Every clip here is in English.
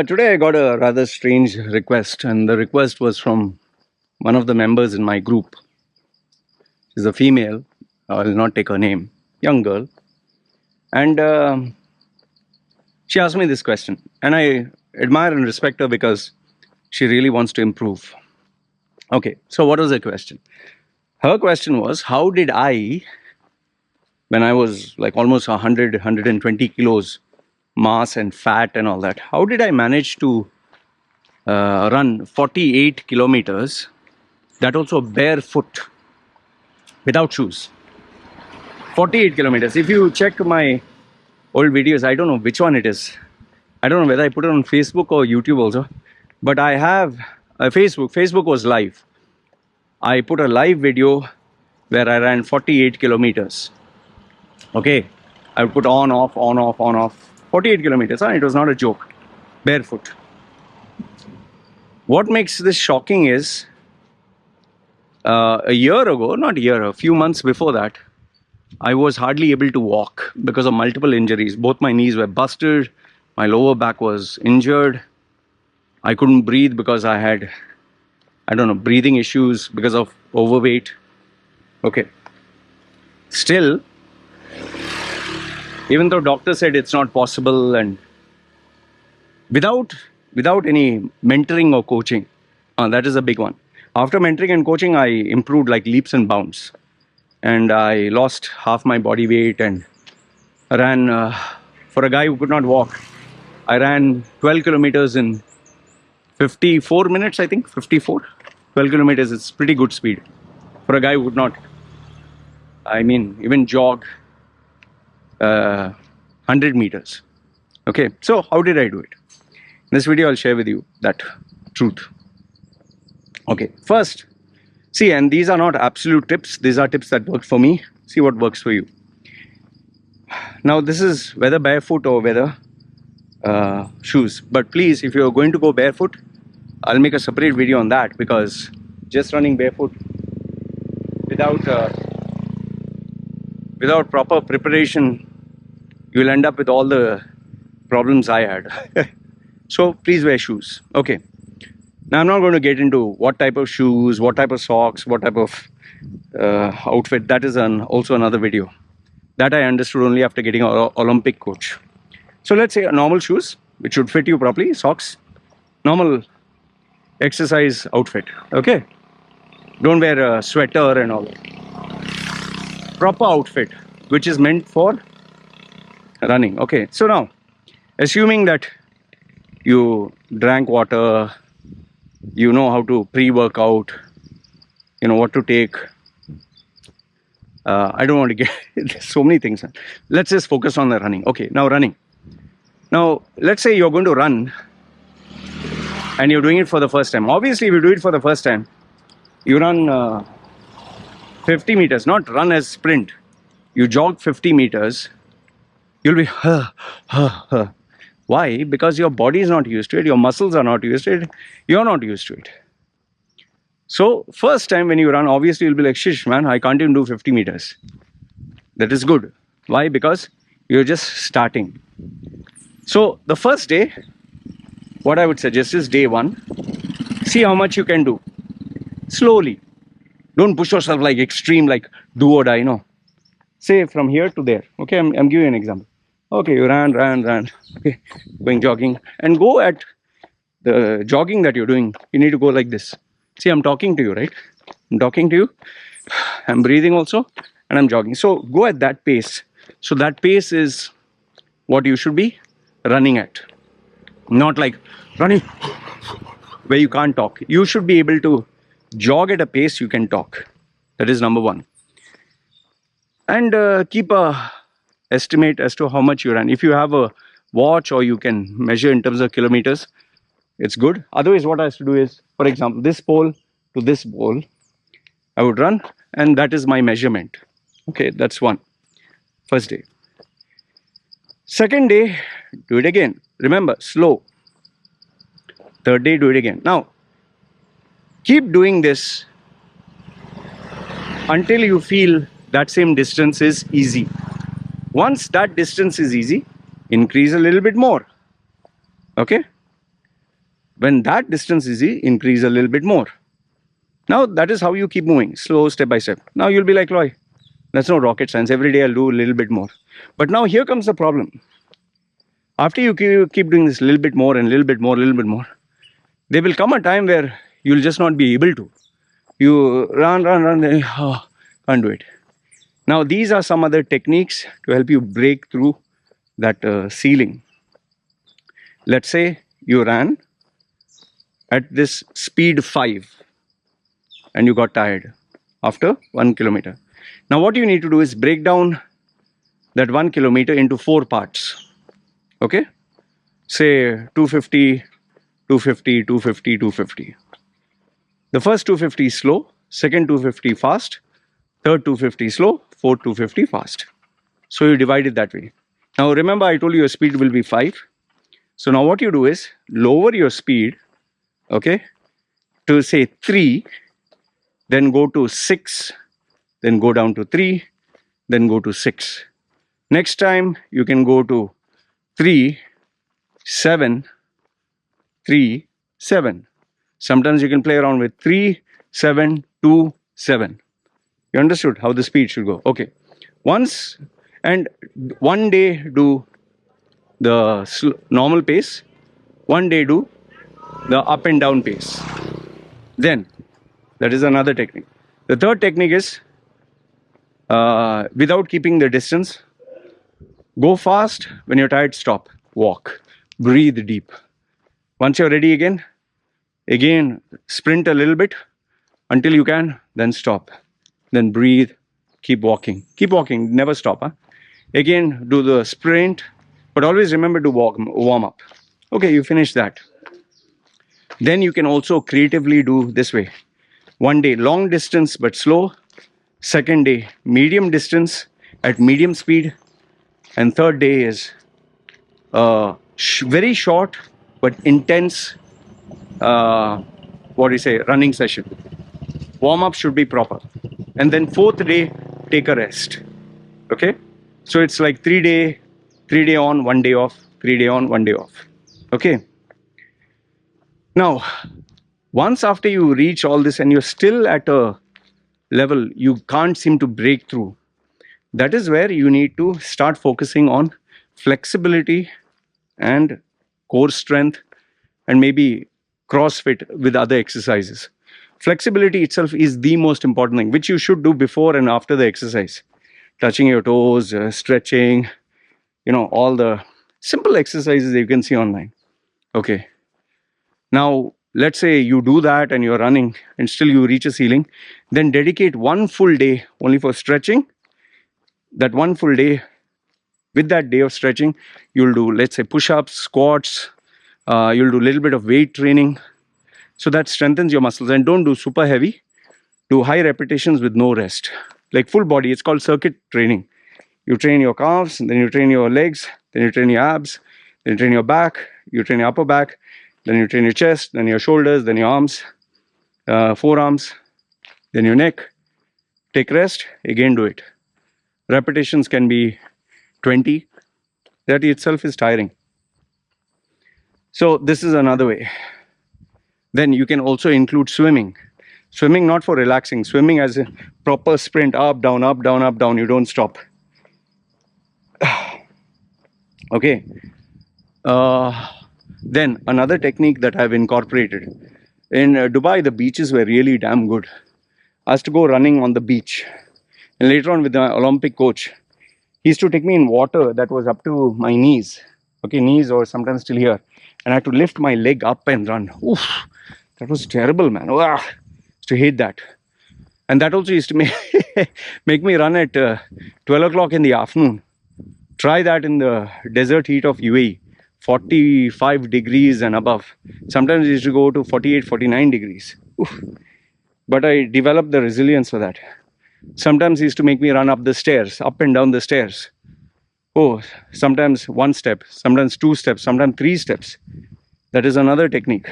Today I got a rather strange request, and the request was from one of the members in my group. She's a female. I will not take her name. Young girl. And she asked me this question. And I admire and respect her because she really wants to improve. Okay, so what was her question? Her question was, how did I, when I was like almost 100, 120 kilos, mass and fat and all that, how did I manage to run 48 kilometers, that also barefoot, without shoes? 48 kilometers. If you check my old videos, I don't know which one it is. I don't know whether I put it on Facebook or YouTube also. But I have a Facebook. Facebook was live. I put a live video where I ran 48 kilometers. Okay. I would put on, off, on, off, on, off. 48 kilometers. It was not a joke. Barefoot. What makes this shocking is a year ago, not a year, a few months before that, I was hardly able to walk because of multiple injuries. Both my knees were busted. My lower back was injured. I couldn't breathe because I had, I don't know, breathing issues because of overweight. Okay. Still, even though doctor said it's not possible, and without any mentoring or coaching, that is a big one. After mentoring and coaching, I improved like leaps and bounds. And I lost half my body weight and ran, for a guy who could not walk, I ran 12 kilometers in 54 minutes, I think, 54. 12 kilometers is pretty good speed for a guy who could not, I mean, even jog 100 meters. Okay, so how did I do it? In this video, I'll share with you that truth. Okay, first, see, and these are not absolute tips. These are tips that work for me. See what works for you. Now, this is whether barefoot or whether shoes. But please, if you're going to go barefoot, I'll make a separate video on that, because just running barefoot without proper preparation, you'll end up with all the problems I had. So please wear shoes. Okay. Now, I'm not going to get into what type of shoes, what type of socks, what type of outfit. That is also another video. That I understood only after getting an Olympic coach. So let's say normal shoes, which should fit you properly, socks, normal exercise outfit. Okay? Don't wear a sweater and all that. Proper outfit, which is meant for running. Okay, so now, assuming that you drank water, you know how to pre-workout, you know what to take. I don't want to get so many things. Let's just focus on the running. Okay, now running. Now, let's say you're going to run and you're doing it for the first time. Obviously, if you do it for the first time, you run 50 meters, not run as sprint. You jog 50 meters, you'll be Why? Because your body is not used to it, your muscles are not used to it, you're not used to it. So, first time when you run, obviously you'll be like, shish man, I can't even do 50 meters. That is good. Why? Because you're just starting. So, the first day, what I would suggest is day one, see how much you can do. Slowly. Don't push yourself like extreme, like do or die, no. Say from here to there. Okay, I'm giving you an example. Okay, you ran. Okay, going jogging. And go at the jogging that you're doing. You need to go like this. See, I'm talking to you, right? I'm talking to you. I'm breathing also. And I'm jogging. So go at that pace. So that pace is what you should be running at. Not like running where you can't talk. You should be able to jog at a pace you can talk. That is number one. And keep a estimate as to how much you ran. If you have a watch or you can measure in terms of kilometers, it's good. Otherwise, what I have to do is For example, this pole to this pole, I would run, and that is my measurement. Okay, that's one. First day. Second day, do it again. Remember, slow. Third day, do it again. Now, keep doing this until you feel that same distance is easy. Once that distance is easy, increase a little bit more. Okay? When that distance is easy, increase a little bit more. Now, that is how you keep moving, slow, step by step. Now, you'll be like, Loy, that's no rocket science. Every day I'll do a little bit more. But now, here comes the problem. After you keep doing this little bit more and little bit more, there will come a time where you'll just not be able to. You run, then, can't do it. Now, these are some other techniques to help you break through that ceiling. Let's say you ran at this speed 5 and you got tired after 1 kilometer. Now, what you need to do is break down that 1 kilometer into 4 parts. Okay? Say 250, 250, 250, 250. The first 250 is slow, second 250 fast, third 250 slow, fourth 250 fast. So you divide it that way. Now remember, I told you your speed will be 5. So now what you do is lower your speed, okay, to say 3, then go to 6, then go down to 3, then go to 6. Next time you can go to 3, 7, 3, 7. Sometimes you can play around with 3, 7, 2, 7. You understood how the speed should go? Okay. Once and one day do the normal pace, one day do the up and down pace. Then, that is another technique. The third technique is without keeping the distance, go fast. When you're tired, stop. Walk. Breathe deep. Once you're ready again sprint a little bit until you can, then stop. Then breathe. Keep walking. Keep walking. Never stop. Huh? Again, do the sprint. But always remember to warm up. Okay, you finish that. Then you can also creatively do this way. One day, long distance but slow. Second day, medium distance at medium speed. And third day is very short but intense, running session. Warm-up should be proper. And then fourth day, take a rest. Okay? So it's like 3 day on, 1 day off, 3 day on, 1 day off. Okay? Now, once after you reach all this and you're still at a level you can't seem to break through, that is where you need to start focusing on flexibility and core strength and maybe CrossFit with other exercises. Flexibility itself is the most important thing, which you should do before and after the exercise. Touching your toes, stretching, all the simple exercises you can see online. Okay. Now, let's say you do that and you're running and still you reach a ceiling, then dedicate 1 full day only for stretching. That 1 full day, with that day of stretching, you'll do, let's say, push-ups, squats, you'll do a little bit of weight training. So that strengthens your muscles. And don't do super heavy. Do high repetitions with no rest. Like full body, it's called circuit training. You train your calves, then you train your legs, then you train your abs, then you train your back, you train your upper back, then you train your chest, then your shoulders, then your arms, forearms, then your neck. Take rest, again do it. Repetitions can be 20. That itself is tiring. So this is another way. Then you can also include swimming. Swimming not for relaxing. Swimming as a proper sprint, up, down, up, down, up, down. You don't stop. Okay. Then another technique that I've incorporated. In Dubai, the beaches were really damn good. I used to go running on the beach. And later on with my Olympic coach, he used to take me in water that was up to my knees. Okay, knees or sometimes still here. And I had to lift my leg up and run. Oof, that was terrible, man. Oh, I used to hate that. And that also used to make me run at 12 o'clock in the afternoon. Try that in the desert heat of UAE. 45 degrees and above. Sometimes it used to go to 48, 49 degrees. Oof. But I developed the resilience for that. Sometimes he used to make me run up the stairs, up and down the stairs. Oh, sometimes one step, sometimes two steps, sometimes three steps. That is another technique.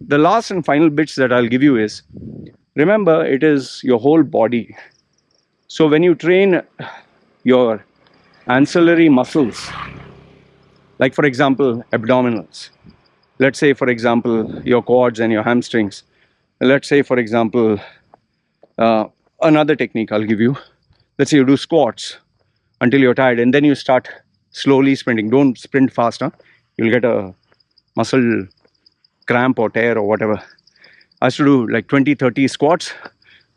The last and final bits that I'll give you is, remember, it is your whole body. So when you train your ancillary muscles, like for example, abdominals, let's say for example, your quads and your hamstrings, let's say for example, another technique I'll give you, let's say you do squats until you're tired and then you start slowly sprinting. Don't sprint fast, huh? You'll get a muscle cramp or tear or whatever. I used to do like 20-30 squats,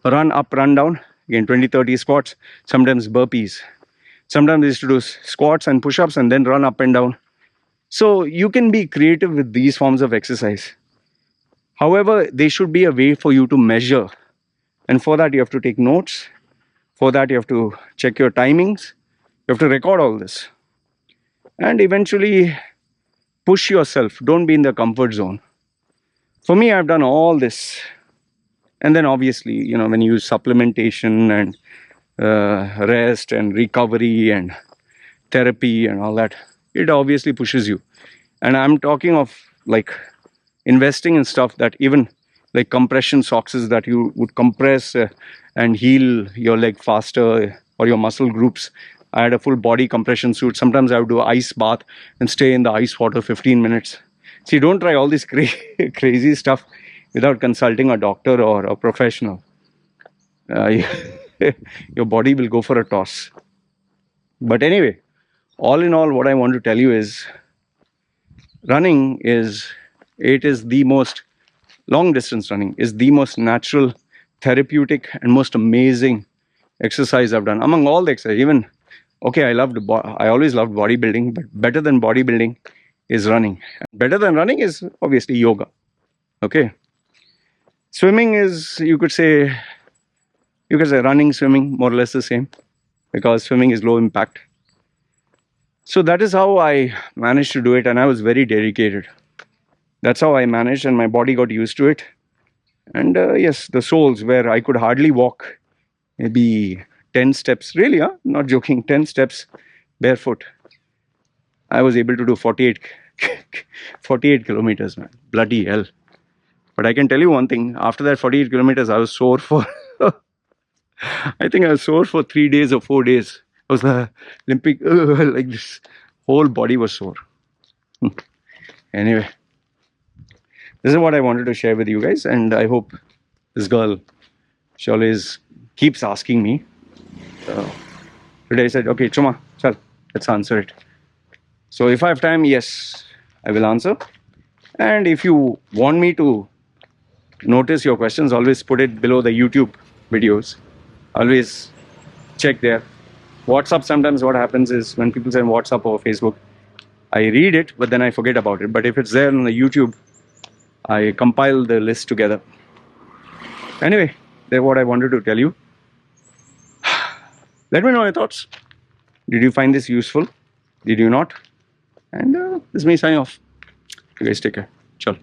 run up, run down, again 20-30 squats, sometimes burpees. Sometimes I used to do squats and push-ups and then run up and down. So you can be creative with these forms of exercise. However, they should be a way for you to measure. And for that, you have to take notes. For that, you have to check your timings. You have to record all this. And eventually push yourself. Don't be in the comfort zone. For me, I've done all this. And then obviously, you know, when you use supplementation and rest and recovery and therapy and all that, it obviously pushes you. And I'm talking of like investing in stuff that even like compression socks that you would compress and heal your leg faster or your muscle groups. I had a full body compression suit. Sometimes I would do ice bath and stay in the ice water 15 minutes. See, don't try all this crazy stuff without consulting a doctor or a professional. Your body will go for a toss. But anyway, all in all, what I want to tell you is running is the most, long distance running is the most natural, therapeutic and most amazing exercise I've done. Among all the exercise, even, okay, I always loved bodybuilding, but better than bodybuilding is running. Better than running is obviously yoga. Okay. Swimming is, you could say running, swimming, more or less the same, because swimming is low impact. So that is how I managed to do it, and I was very dedicated. That's how I managed, and my body got used to it. And yes, the soles where I could hardly walk, maybe 10 steps, really, huh? Not joking, 10 steps barefoot. I was able to do 48 kilometers, man. Bloody hell. But I can tell you one thing, after that 48 kilometers, I was sore for, I think I was sore for 3 days or 4 days. It was the Olympic, like this, whole body was sore. Anyway, this is what I wanted to share with you guys, and I hope this girl, she always keeps asking me. Today I said, okay, Chuma, chal, let's answer it. So if I have time, yes, I will answer. And if you want me to notice your questions, always put it below the YouTube videos. Always check there. WhatsApp, sometimes what happens is when people send WhatsApp or Facebook, I read it, but then I forget about it. But if it's there on the YouTube, I compile the list together. Anyway, that's what I wanted to tell you. Let me know your thoughts. Did you find this useful? Did you not? And this is me signing off. You guys take care. Ciao.